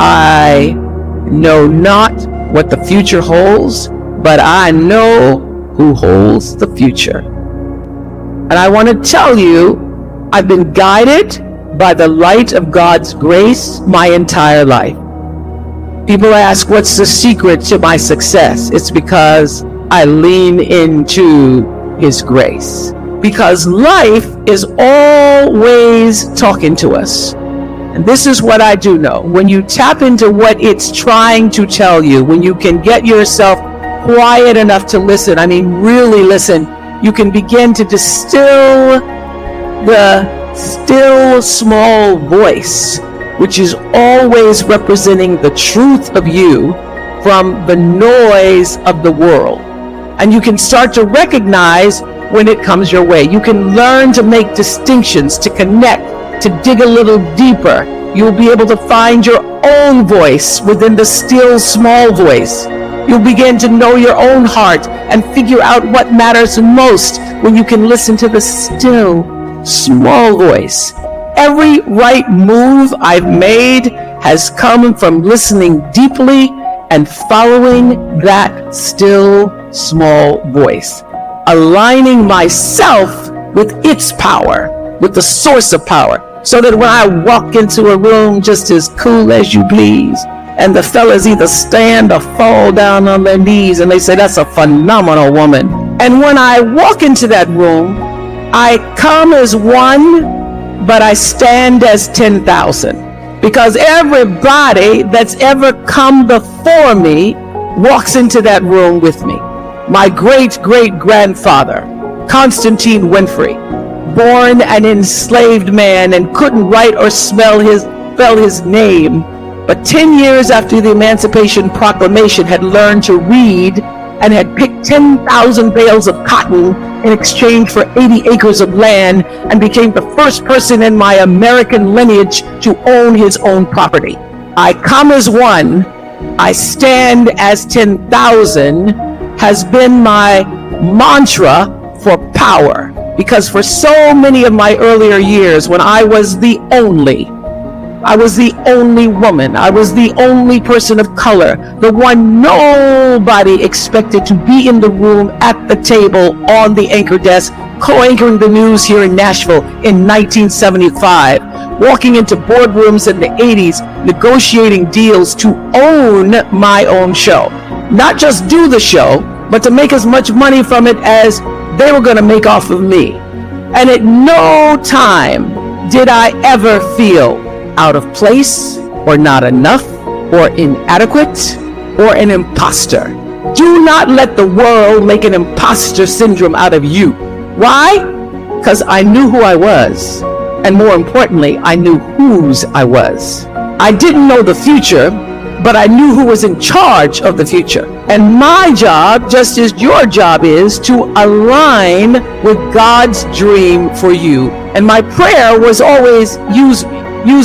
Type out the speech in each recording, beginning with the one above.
I know not what the future holds, but I know who holds the future. And I want to tell you, I've been guided by the light of God's grace my entire life. People ask, what's the secret to my success? It's because I lean into His grace. Because life is always talking to us. And this is what I do know. When you tap into what it's trying to tell you, when you can get yourself quiet enough to listen, I mean really listen, you can begin to distill the still small voice, which is always representing the truth of you from the noise of the world. And you can start to recognize when it comes your way. You can learn to make distinctions, to connect, to dig a little deeper. You'll be able to find your own voice within the still small voice. You'll begin to know your own heart and figure out what matters most when you can listen to the still small voice. Every right move I've made has come from listening deeply and following that still small voice, aligning myself with its power, with the source of power, so that when I walk into a room just as cool as you please, and the fellas either stand or fall down on their knees and they say, that's a phenomenal woman. And when I walk into that room, I come as one, but I stand as 10,000. Because everybody that's ever come before me walks into that room with me. My great-great-grandfather, Constantine Winfrey, born an enslaved man and couldn't write or spell his name, but 10 years after the Emancipation Proclamation had learned to read and had picked 10,000 bales of cotton in exchange for 80 acres of land and became the first person in my American lineage to own his own property. I come as one, I stand as 10,000 has been my mantra for power. Because for so many of my earlier years, when I was the only woman, I was the only person of color, the one nobody expected to be in the room at the table on the anchor desk, co-anchoring the news here in Nashville in 1975, walking into boardrooms in the 80s, negotiating deals to own my own show. Not just do the show, but to make as much money from it as they were going to make off of me. And at no time did I ever feel out of place or not enough or inadequate or an imposter. Do not let the world make an imposter syndrome out of you. Why? Because I knew who I was. And more importantly, I knew whose I was. I didn't know the future, but I knew who was in charge of the future. And my job, just as your job is, to align with God's dream for you. And my prayer was always, use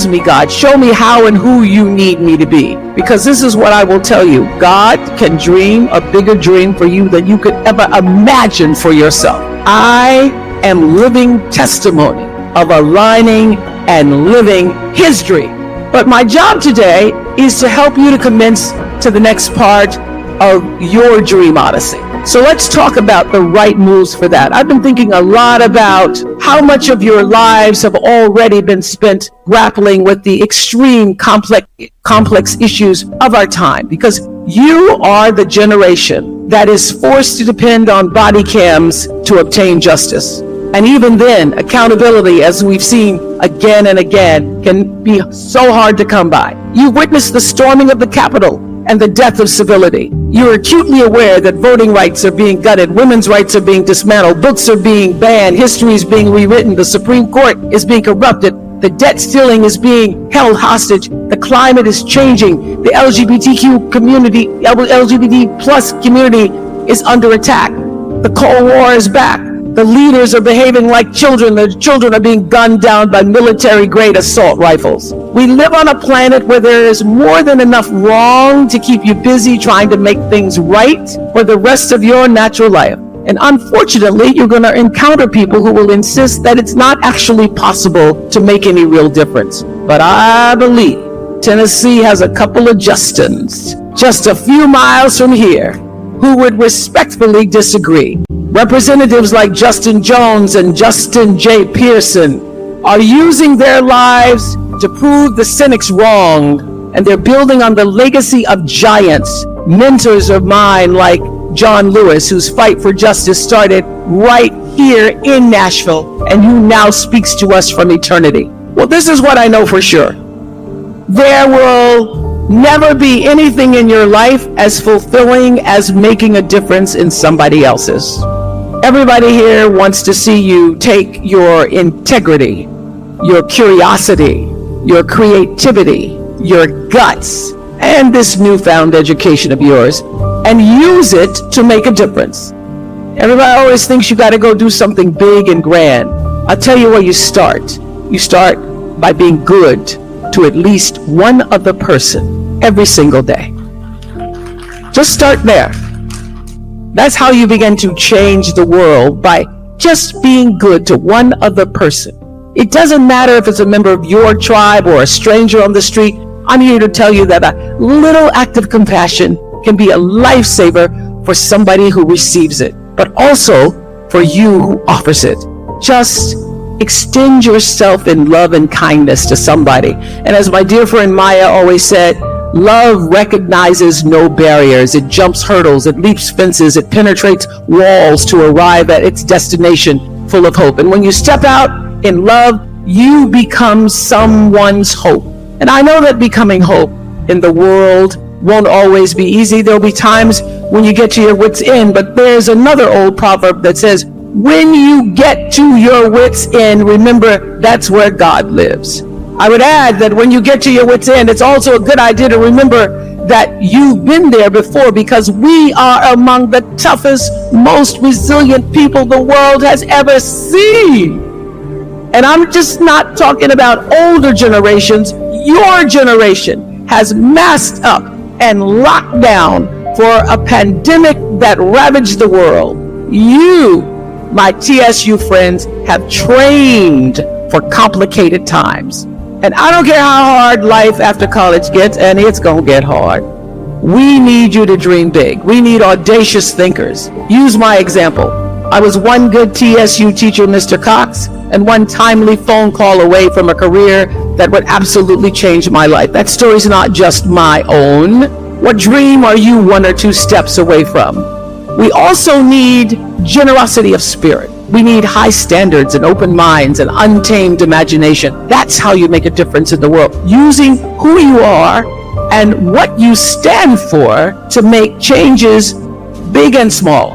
me, God. Show me how and who you need me to be. Because this is what I will tell you. God can dream a bigger dream for you than you could ever imagine for yourself. I am living testimony of aligning and living His dream. But my job today is to help you to commence to the next part of your dream odyssey. So let's talk about the right moves for that. I've been thinking a lot about how much of your lives have already been spent grappling with the extreme complex issues of our time, because you are the generation that is forced to depend on body cams to obtain justice. And even then, accountability, as we've seen again and again, can be so hard to come by. You witnessed the storming of the Capitol and the death of civility. You're acutely aware that voting rights are being gutted, women's rights are being dismantled, books are being banned, history is being rewritten, the Supreme Court is being corrupted, the debt ceiling is being held hostage, the climate is changing, the LGBTQ community, LGBT plus community is under attack, the Cold War is back. The leaders are behaving like children. The children are being gunned down by military-grade assault rifles. We live on a planet where there is more than enough wrong to keep you busy trying to make things right for the rest of your natural life. And unfortunately, you're going to encounter people who will insist that it's not actually possible to make any real difference. But I believe Tennessee has a couple of Justins just a few miles from here who would respectfully disagree. Representatives like Justin Jones and Justin J. Pearson are using their lives to prove the cynics wrong, and they're building on the legacy of giants, mentors of mine like John Lewis, whose fight for justice started right here in Nashville and who now speaks to us from eternity. Well, this is what I know for sure. There will never be anything in your life as fulfilling as making a difference in somebody else's. Everybody here wants to see you take your integrity, your curiosity, your creativity, your guts, and this newfound education of yours, and use it to make a difference. Everybody always thinks you got to go do something big and grand. I'll tell you where you start. You start by being good to at least one other person every single day. Just start there. That's how you begin to change the world, by just being good to one other person. It doesn't matter if it's a member of your tribe or a stranger on the street. I'm here to tell you that a little act of compassion can be a lifesaver for somebody who receives it, but also for you who offers it. Just extend yourself in love and kindness to somebody. And as my dear friend Maya always said, love recognizes no barriers. It jumps hurdles, it leaps fences, it penetrates walls to arrive at its destination full of hope. And when you step out in love, you become someone's hope. And I know that becoming hope in the world won't always be easy. There'll be times when you get to your wits' end, but there's another old proverb that says, when you get to your wits' end, remember that's where God lives. I would add that when you get to your wits' end, it's also a good idea to remember that you've been there before, because we are among the toughest, most resilient people the world has ever seen. And I'm just not talking about older generations. Your generation has masked up and locked down for a pandemic that ravaged the world. You, my TSU friends, have trained for complicated times. And I don't care how hard life after college gets, and it's gonna get hard. We need you to dream big. We need audacious thinkers. Use my example. I was one good TSU teacher, Mr. Cox, and one timely phone call away from a career that would absolutely change my life. That story's not just my own. What dream are you one or two steps away from? We also need generosity of spirit. We need high standards and open minds and untamed imagination. That's how you make a difference in the world. Using who you are and what you stand for to make changes big and small.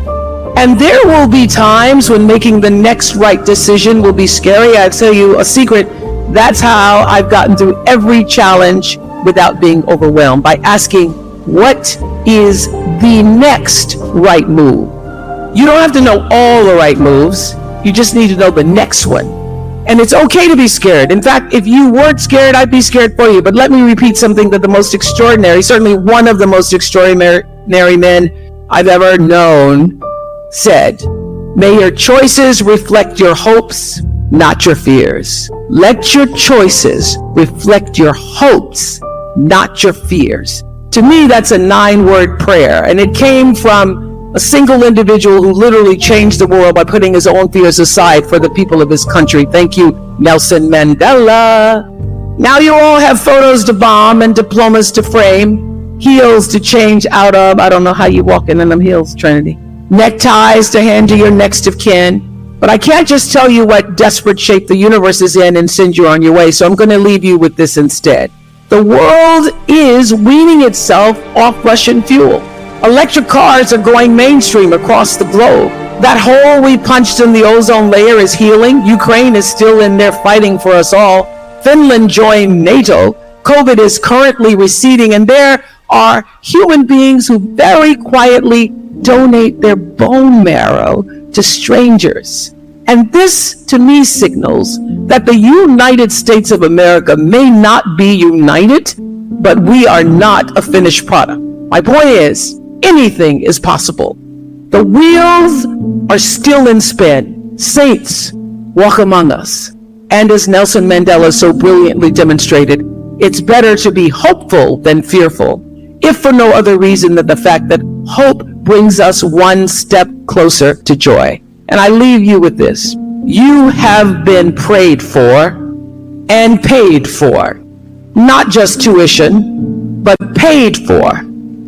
And there will be times when making the next right decision will be scary. I'll tell you a secret. That's how I've gotten through every challenge without being overwhelmed, by asking, what is the next right move? You don't have to know all the right moves. You just need to know the next one. And it's okay to be scared. In fact, if you weren't scared, I'd be scared for you. But let me repeat something that the most extraordinary, certainly one of the most extraordinary men I've ever known, said. May your choices reflect your hopes, not your fears. Let your choices reflect your hopes, not your fears. To me, that's a 9-word prayer, and it came from a single individual who literally changed the world by putting his own fears aside for the people of his country. Thank you, Nelson Mandela. Now you all have photos to bomb and diplomas to frame, heels to change out of. I don't know how you walking in them heels, Trinity. Neckties to hand to your next of kin. But I can't just tell you what desperate shape the universe is in and send you on your way, so I'm going to leave you with this instead. The world is weaning itself off Russian fuel. Electric cars are going mainstream across the globe. That hole we punched in the ozone layer is healing. Ukraine is still in there fighting for us all. Finland joined NATO. COVID is currently receding, and there are human beings who very quietly donate their bone marrow to strangers. And this, to me, signals that the United States of America may not be united, but we are not a finished product. My point is, anything is possible. The wheels are still in spin. Saints walk among us. And as Nelson Mandela so brilliantly demonstrated, it's better to be hopeful than fearful, if for no other reason than the fact that hope brings us one step closer to joy. And I leave you with this. You have been prayed for and paid for. Not just tuition, but paid for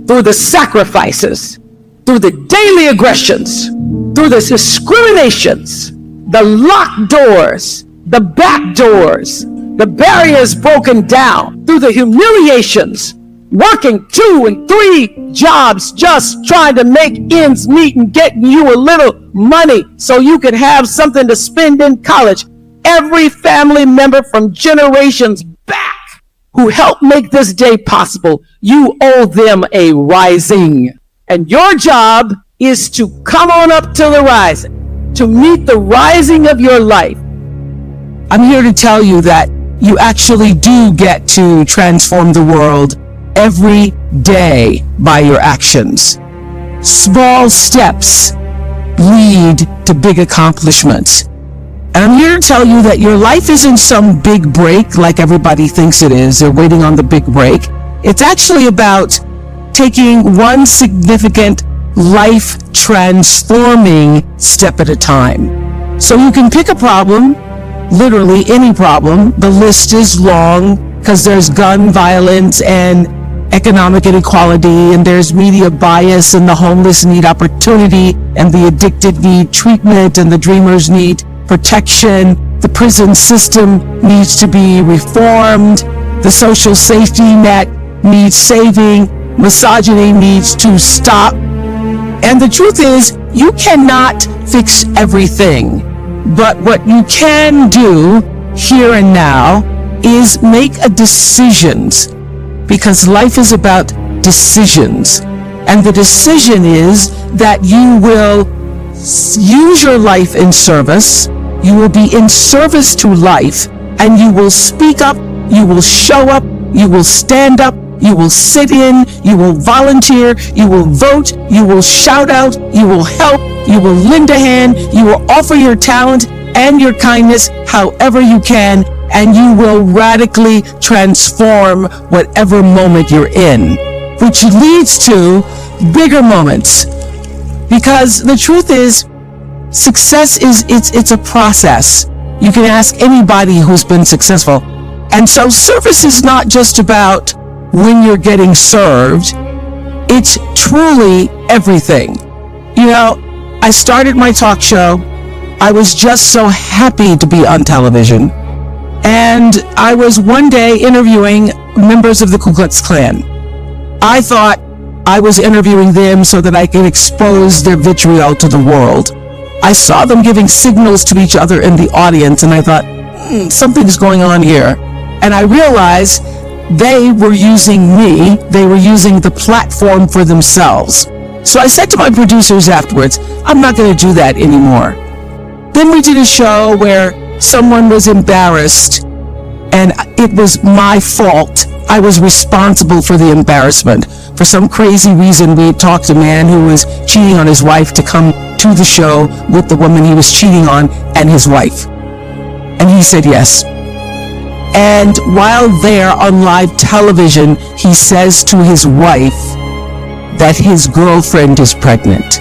through the sacrifices, through the daily aggressions, through the discriminations, the locked doors, the back doors, the barriers broken down, through the humiliations, working 2 and 3 jobs just trying to make ends meet and getting you a little money so you could have something to spend in college. Every family member from generations back who helped make this day possible, you owe them a rising. And your job is to come on up to the rising, to meet the rising of your life. I'm here to tell you that you actually do get to transform the world every day by your actions. Small steps lead to big accomplishments. And I'm here to tell you that your life isn't some big break like everybody thinks it is. They're waiting on the big break. It's actually about taking one significant life transforming step at a time. So you can pick a problem, literally any problem. The list is long because there's gun violence and economic inequality, and there's media bias, and the homeless need opportunity, and the addicted need treatment, and the dreamers need protection. The prison system needs to be reformed. The social safety net needs saving. Misogyny needs to stop. And the truth is, you cannot fix everything. But what you can do here and now is make a decisions, because life is about decisions. And the decision is that you will use your life in service. You will be in service to life, and you will speak up, you will show up, you will stand up, you will sit in, you will volunteer, you will vote, you will shout out, you will help, you will lend a hand, you will offer your talent and your kindness however you can, and you will radically transform whatever moment you're in, which leads to bigger moments. Because the truth is, success is, it's a process. You can ask anybody who's been successful. And so service is not just about when you're getting served. It's truly everything. You know, I started my talk show. I was just so happy to be on television. And I was one day interviewing members of the Ku Klux Klan. I thought I was interviewing them so that I could expose their vitriol to the world. I saw them giving signals to each other in the audience, and I thought, something's going on here. And I realized they were using me. They were using the platform for themselves. So I said to my producers afterwards, I'm not going to do that anymore. Then we did a show where someone was embarrassed, and it was my fault. I was responsible for the embarrassment. For some crazy reason, we talked a man who was cheating on his wife to come to the show with the woman he was cheating on and his wife. And he said yes. And while there on live television, he says to his wife that his girlfriend is pregnant.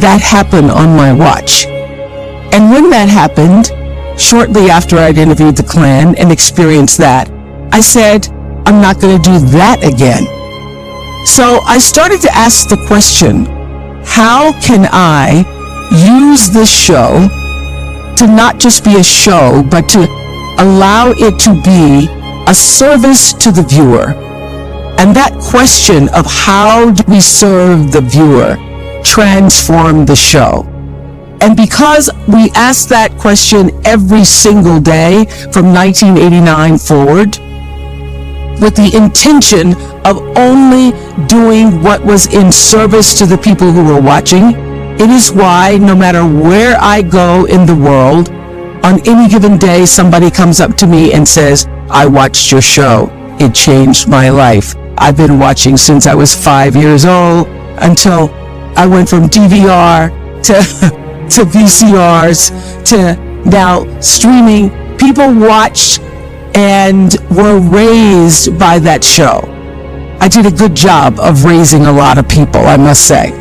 That happened on my watch. And when that happened, shortly after I'd interviewed the Klan and experienced that, I said, I'm not going to do that again. So I started to ask the question, how can I use this show to not just be a show, but to allow it to be a service to the viewer? And that question of how do we serve the viewer transformed the show. And because we asked that question every single day from 1989 forward, with the intention of only doing what was in service to the people who were watching, it is why no matter where I go in the world, on any given day, somebody comes up to me and says, I watched your show. It changed my life. I've been watching since I was 5 years old until I went from DVR to VCRs to now streaming. People watched and were raised by that show. I did a good job of raising a lot of people, I must say.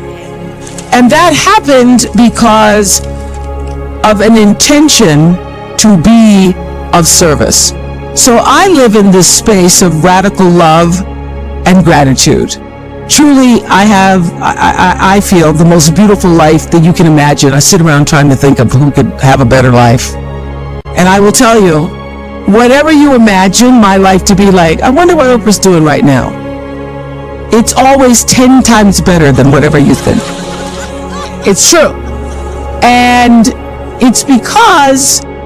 And that happened because of an intention to be of service. So I live in this space of radical love and gratitude. Truly, I feel the most beautiful life that you can imagine. I sit around trying to think of who could have a better life. And I will tell you, whatever you imagine my life to be like, I wonder what Oprah's doing right now. It's always 10 times better than whatever you think. It's true. And it's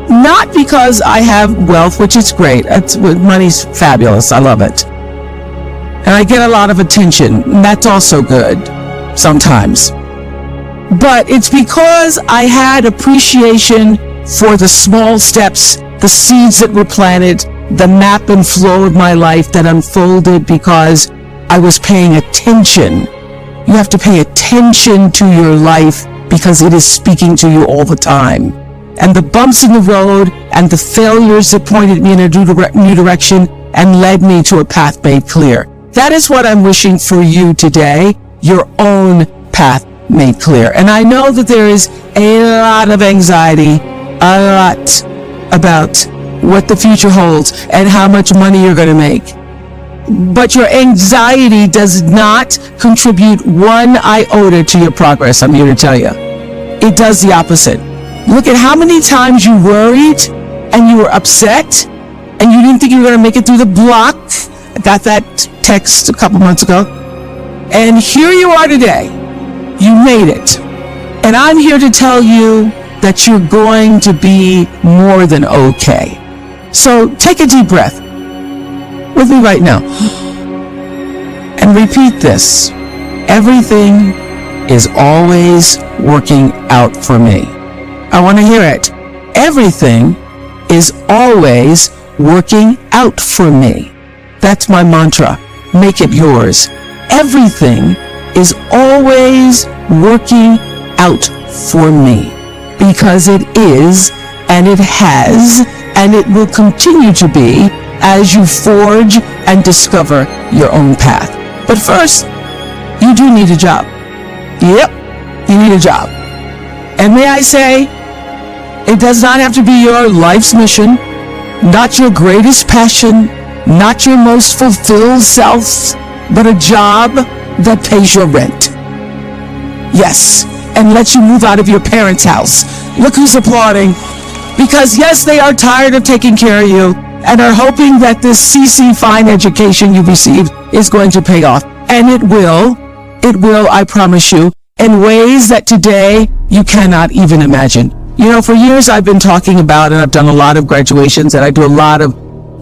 not because I have wealth, which is great. Money's fabulous. I love it. And I get a lot of attention. And that's also good sometimes. But it's because I had appreciation for the small steps, the seeds that were planted, the map and flow of my life that unfolded because I was paying attention. You have to pay attention to your life because it is speaking to you all the time. And the bumps in the road and the failures that pointed me in a new direction and led me to a path made clear. That is what I'm wishing for you today, your own path made clear. And I know that there is a lot of anxiety, a lot about what the future holds and how much money you're going to make. But your anxiety does not contribute one iota to your progress, I'm here to tell you. It does the opposite. Look at how many times you worried and you were upset and you didn't think you were going to make it through the block. I got that text a couple months ago. And here you are today. You made it. And I'm here to tell you that you're going to be more than okay. So take a deep breath with me right now and repeat this. Everything is always working out for me. I want to hear it. Everything is always working out for me. That's my mantra. Make it yours. Everything is always working out for me because it is, and it has, and it will continue to be as you forge and discover your own path. But first, you do need a job. Yep, you need a job. And may I say, it does not have to be your life's mission, not your greatest passion, not your most fulfilled self, but a job that pays your rent. Yes, and lets you move out of your parents' house. Look who's applauding. Because yes, they are tired of taking care of you and are hoping that this CC fine education you received is going to pay off. And it will, I promise you, in ways that today you cannot even imagine. You know, for years I've been talking about, and I've done a lot of graduations, and I do a lot of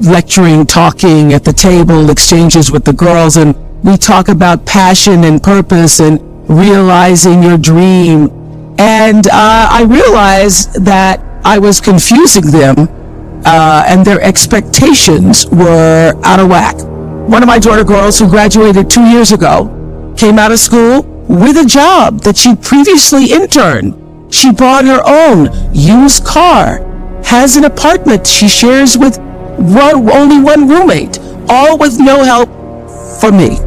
lecturing, talking at the table, exchanges with the girls, and we talk about passion and purpose and realizing your dream. And I realized that I was confusing them, and their expectations were out of whack. One of my daughter girls who graduated 2 years ago came out of school with a job that she previously interned. She bought her own used car, has an apartment she shares with only one roommate, all with no help from me.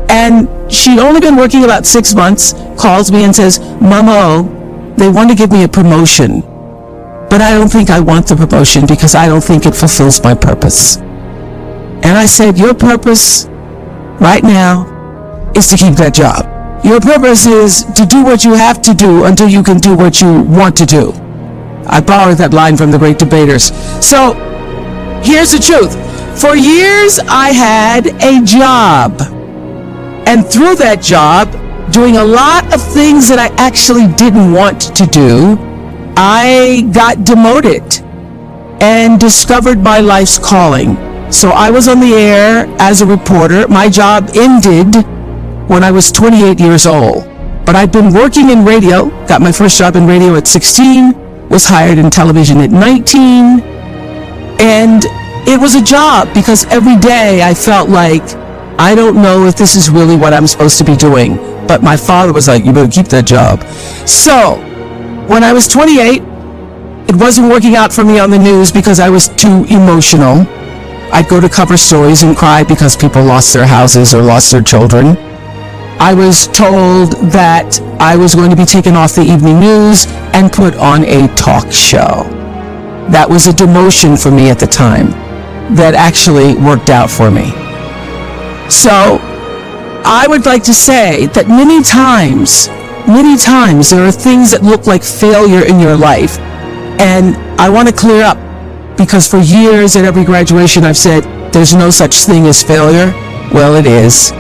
And she'd only been working about 6 months, calls me and says, "Mama, they want to give me a promotion, but I don't think I want the promotion because I don't think it fulfills my purpose." And I said, your purpose right now is to keep that job. Your purpose is to do what you have to do until you can do what you want to do. I borrowed that line from the great debaters. So here's the truth. For years, I had a job. And through that job, doing a lot of things that I actually didn't want to do, I got demoted and discovered my life's calling. So I was on the air as a reporter. My job ended when I was 28 years old. But I'd been working in radio, got my first job in radio at 16, was hired in television at 19, and it was a job because every day I felt like, I don't know if this is really what I'm supposed to be doing. But my father was like, you better keep that job. So when I was 28, it wasn't working out for me on the news because I was too emotional. I'd go to cover stories and cry because people lost their houses or lost their children. I was told that I was going to be taken off the evening news and put on a talk show. That was a demotion for me at the time that actually worked out for me. So I would like to say that many times there are things that look like failure in your life. And I want to clear up, because for years at every graduation I've said there's no such thing as failure. Well, it is.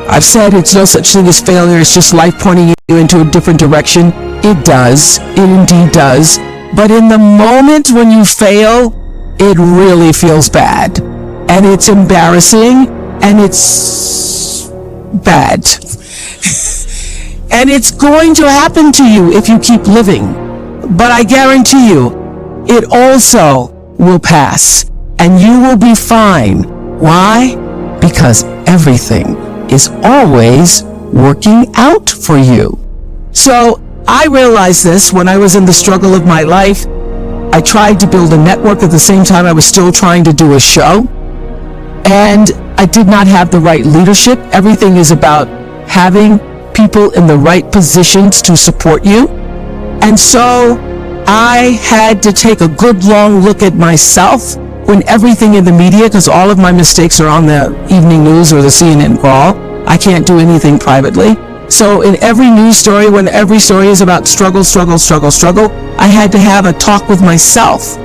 I've said it's no such thing as failure, it's just life pointing you into a different direction. It does. It indeed does. But in the moment when you fail, it really feels bad. And it's embarrassing, and it's bad. And it's going to happen to you if you keep living. But I guarantee you, it also will pass, and you will be fine. Why? Because everything is always working out for you. So I realized this when I was in the struggle of my life. I tried to build a network at the same time I was still trying to do a show. And I did not have the right leadership. Everything is about having people in the right positions to support you. And so I had to take a good long look at myself when everything in the media, because all of my mistakes are on the evening news or the CNN crawl. I can't do anything privately. So in every news story, when every story is about struggle, I had to have a talk with myself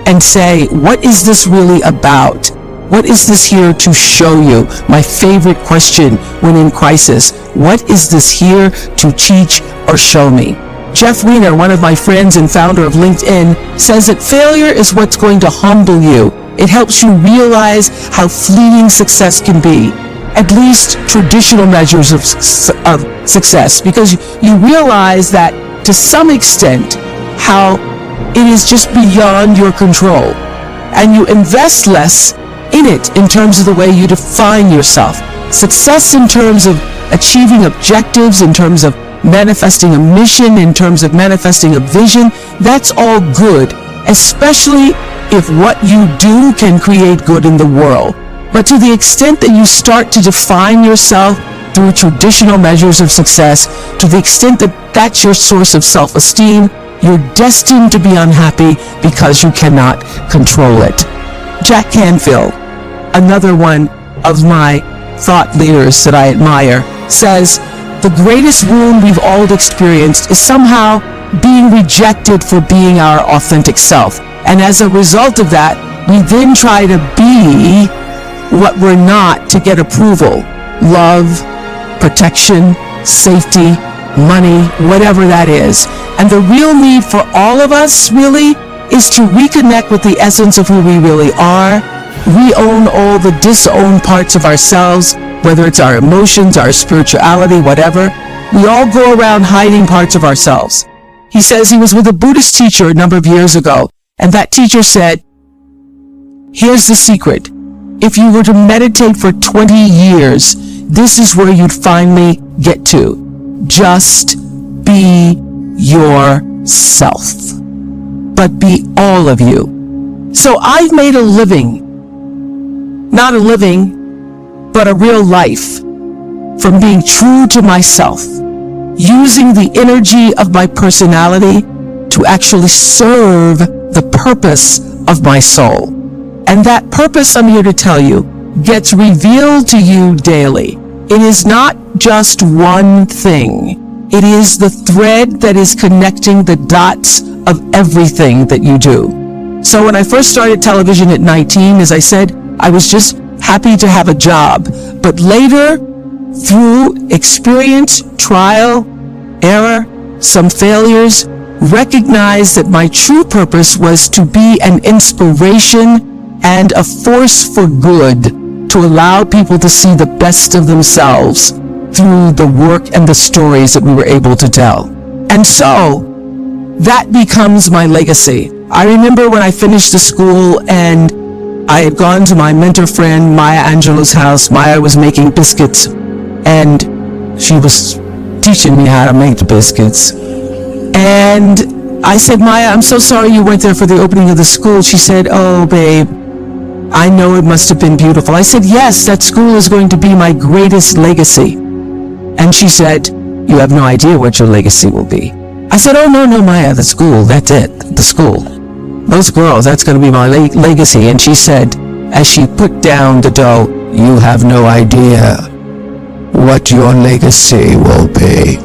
and say, what is this really about? What is this here to show you? My favorite question when in crisis, what is this here to teach or show me? Jeff Weiner, one of my friends and founder of LinkedIn, says that failure is what's going to humble you. It helps you realize how fleeting success can be. At least traditional measures of success, because you realize that to some extent how it is just beyond your control, and you invest less in it in terms of the way you define yourself. Success in terms of achieving objectives, in terms of manifesting a mission, in terms of manifesting a vision, that's all good, especially if what you do can create good in the world. But to the extent that you start to define yourself through traditional measures of success, to the extent that that's your source of self-esteem, you're destined to be unhappy because you cannot control it. Jack Canfield, another one of my thought leaders that I admire, says, the greatest wound we've all experienced is somehow being rejected for being our authentic self. And as a result of that, we then try to be what we're not to get approval. Love, protection, safety, money, whatever that is. And the real need for all of us really is to reconnect with the essence of who we really are, re-own all the disowned parts of ourselves, whether it's our emotions, our spirituality, whatever. We all go around hiding parts of ourselves. He says he was with a Buddhist teacher a number of years ago, and that teacher said, here's the secret. If you were to meditate for 20 years, this is where you'd finally get to. Just be yourself. But be all of you. So I've made a living, not a living, but a real life from being true to myself, using the energy of my personality to actually serve the purpose of my soul. And that purpose, I'm here to tell you, gets revealed to you daily. It is not just one thing. It is the thread that is connecting the dots of everything that you do. So when I first started television at 19, as I said, I was just happy to have a job. But later, through experience, trial, error, some failures, recognized that my true purpose was to be an inspiration and a force for good, to allow people to see the best of themselves through the work and the stories that we were able to tell. And so that becomes my legacy. I remember when I finished the school and I had gone to my mentor friend Maya Angelou's house. Maya was making biscuits and she was teaching me how to make the biscuits. And I said, Maya, I'm so sorry you weren't there for the opening of the school. She said, oh, babe, I know it must have been beautiful. I said, yes, that school is going to be my greatest legacy. And she said, you have no idea what your legacy will be. I said, oh, no, Maya, the school, that's it, the school. Those girls, that's going to be my legacy. And she said, as she put down the dough, you have no idea what your legacy will be.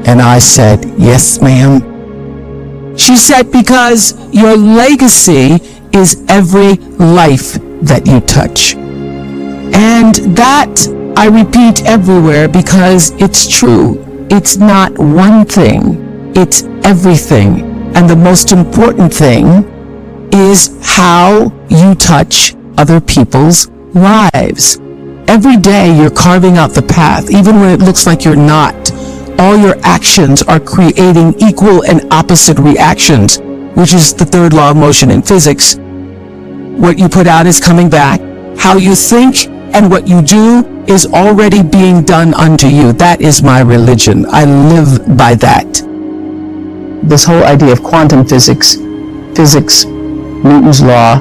And I said, yes, ma'am. She said, because your legacy is every life that you touch. And that I repeat everywhere because it's true. It's not one thing, it's everything. And the most important thing is how you touch other people's lives. Every day you're carving out the path, even when it looks like you're not. All your actions are creating equal and opposite reactions, which is the third law of motion in physics. What you put out is coming back. How you think and what you do is already being done unto you. That is my religion. I live by that. This whole idea of quantum physics, Newton's law,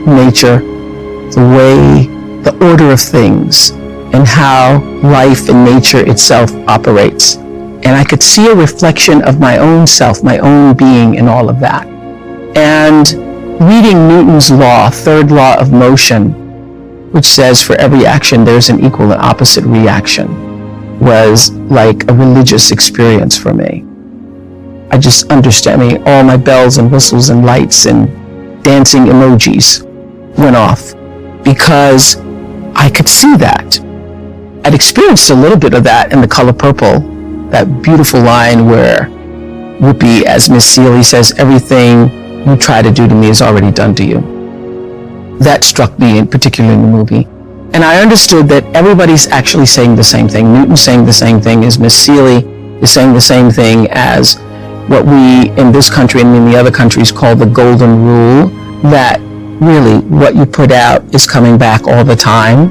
nature, the way, the order of things, and how life and nature itself operates. And I could see a reflection of my own self, my own being in all of that. And reading Newton's law, third law of motion, which says for every action there's an equal and opposite reaction, was like a religious experience for me. I just understand, all my bells and whistles and lights and dancing emojis went off because I could see that. I'd experienced a little bit of that in The Color Purple, that beautiful line where Whoopi, as Miss Seeley says, everything you try to do to me is already done to you. That struck me, in particular in the movie. And I understood that everybody's actually saying the same thing. Newton's saying the same thing as Miss Seeley is saying the same thing as what we in this country and in the other countries call the golden rule, that really what you put out is coming back all the time.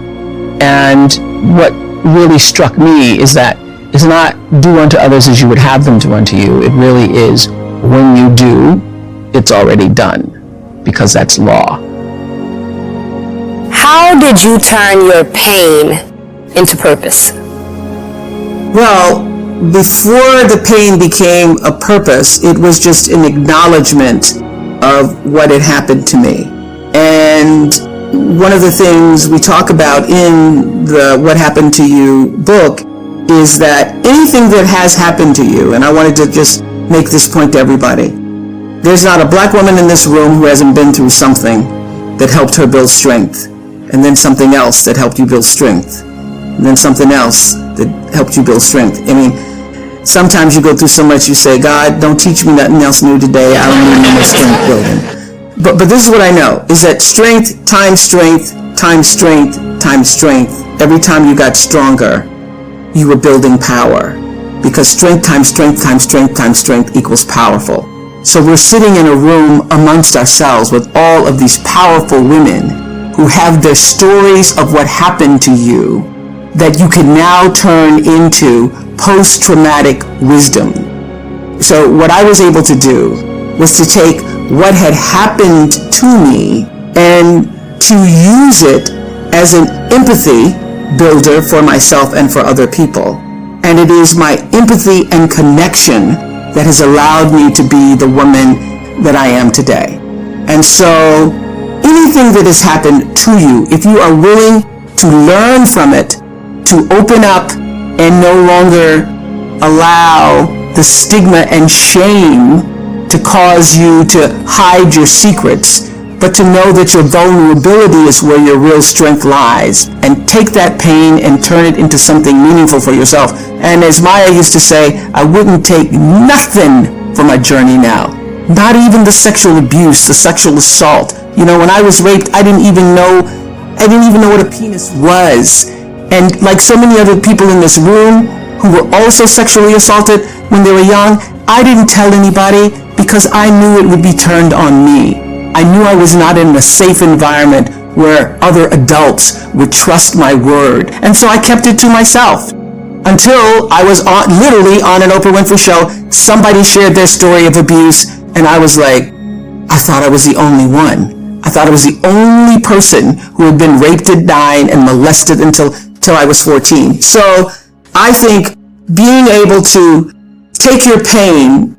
And what really struck me is that it's not do unto others as you would have them do unto you. It really is when you do, it's already done, because that's law. How did you turn your pain into purpose? Well, before the pain became a purpose, it was just an acknowledgement of what had happened to me. And one of the things we talk about in the What Happened to You book is that anything that has happened to you, and I wanted to just make this point to everybody, there's not a black woman in this room who hasn't been through something that helped her build strength, and then something else that helped you build strength, and then something else that helped you build strength. I mean, sometimes you go through so much, you say, God, don't teach me nothing else new today. I don't need no more strength building. But this is what I know, is that strength times strength times strength times strength. Every time you got stronger, you were building power, because strength times strength times strength times strength equals powerful. So we're sitting in a room amongst ourselves with all of these powerful women who have their stories of what happened to you that you can now turn into post-traumatic wisdom. So what I was able to do was to take what had happened to me and to use it as an empathy builder for myself and for other people. And it is my empathy and connection that has allowed me to be the woman that I am today. And so anything that has happened to you, if you are willing to learn from it, to open up and no longer allow the stigma and shame to cause you to hide your secrets, but to know that your vulnerability is where your real strength lies, and take that pain and turn it into something meaningful for yourself. And as Maya used to say, I wouldn't take nothing for my journey now. Not even the sexual abuse, the sexual assault. You know, when I was raped, I didn't even know what a penis was. And like so many other people in this room who were also sexually assaulted when they were young, I didn't tell anybody because I knew it would be turned on me. I knew I was not in a safe environment where other adults would trust my word. And so I kept it to myself until I was literally on an Oprah Winfrey show. Somebody shared their story of abuse, and I was like, I thought I was the only one. I thought I was the only person who had been raped at 9 and molested until I was 14. So I think being able to take your pain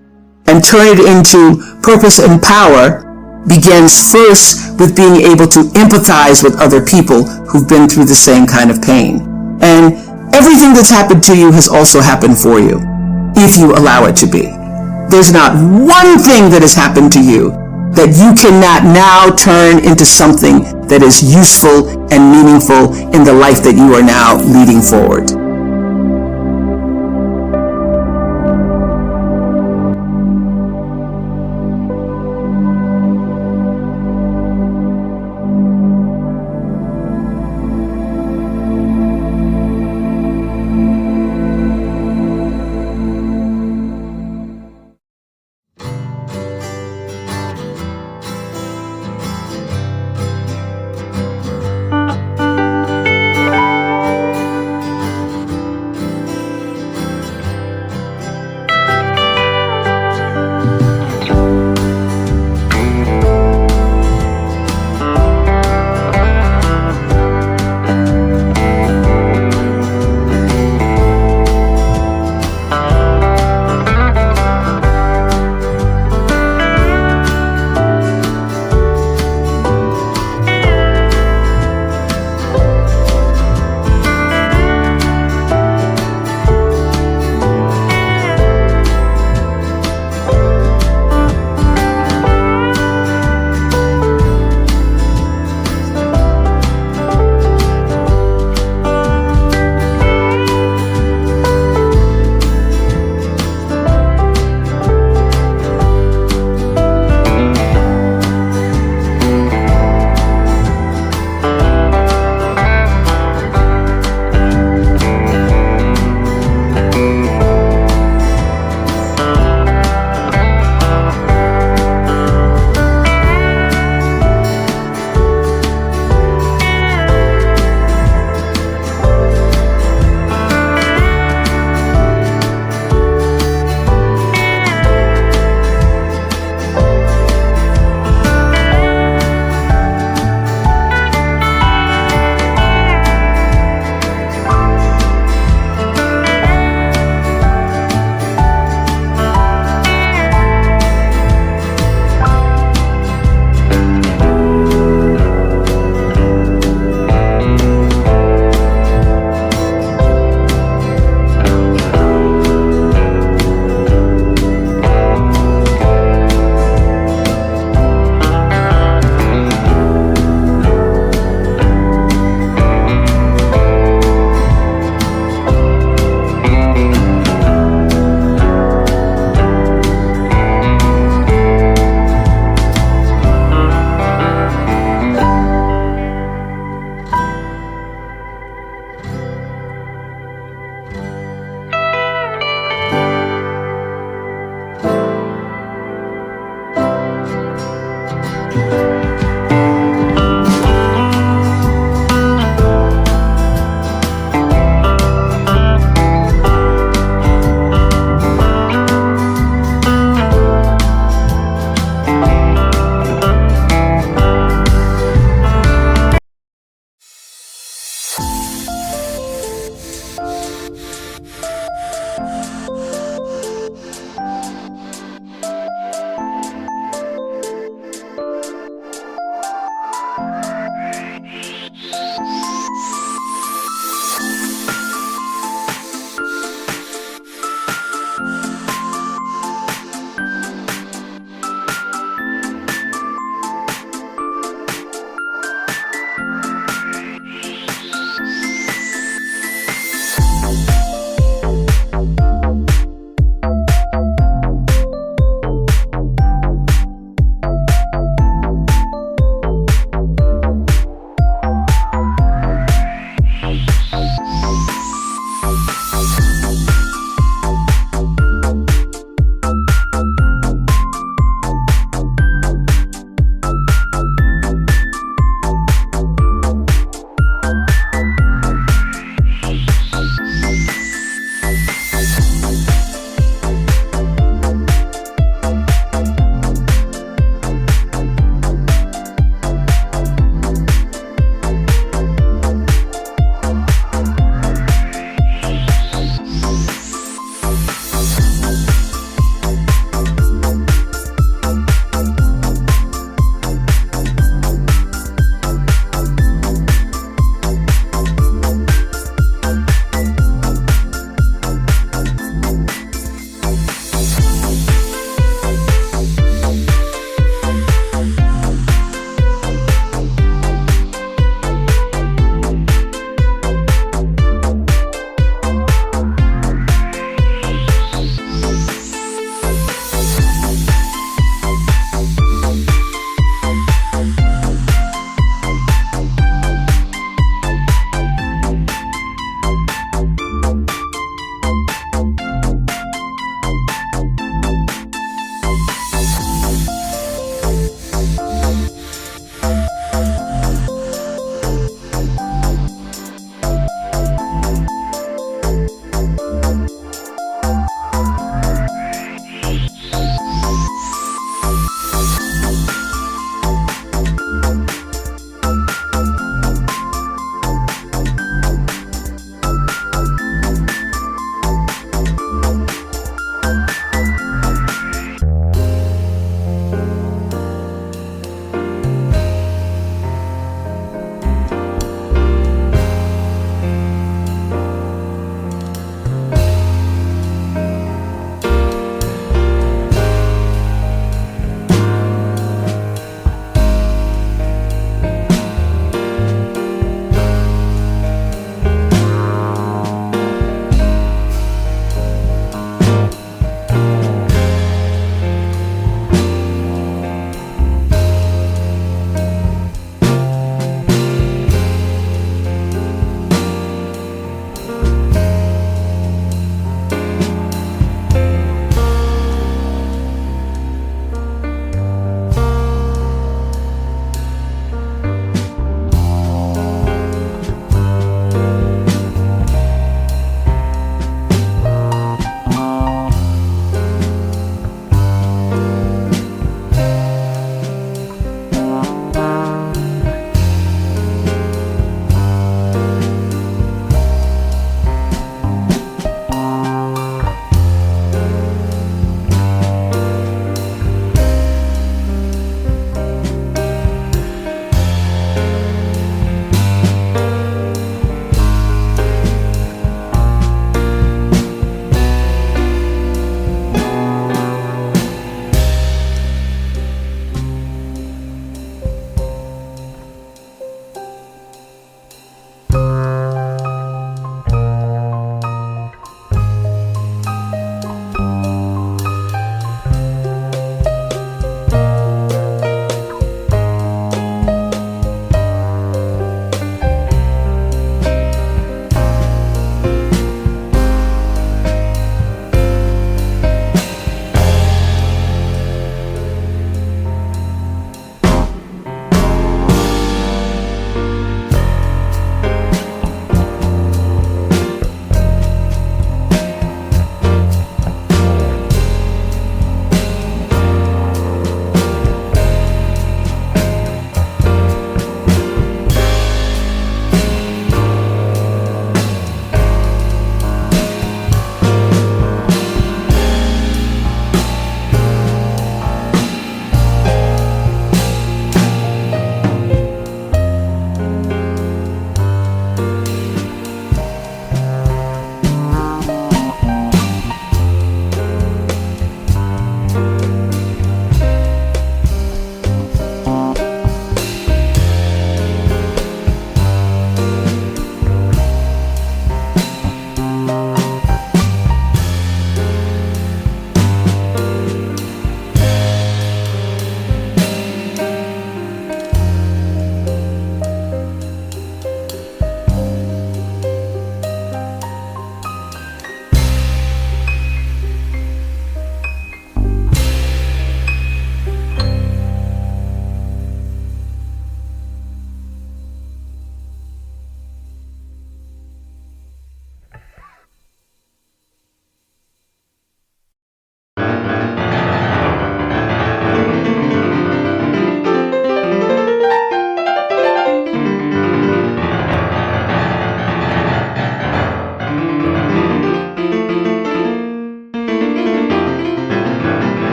and turn it into purpose and power begins first with being able to empathize with other people who've been through the same kind of pain. And everything that's happened to you has also happened for you, if you allow it to be. There's not one thing that has happened to you that you cannot now turn into something that is useful and meaningful in the life that you are now leading forward.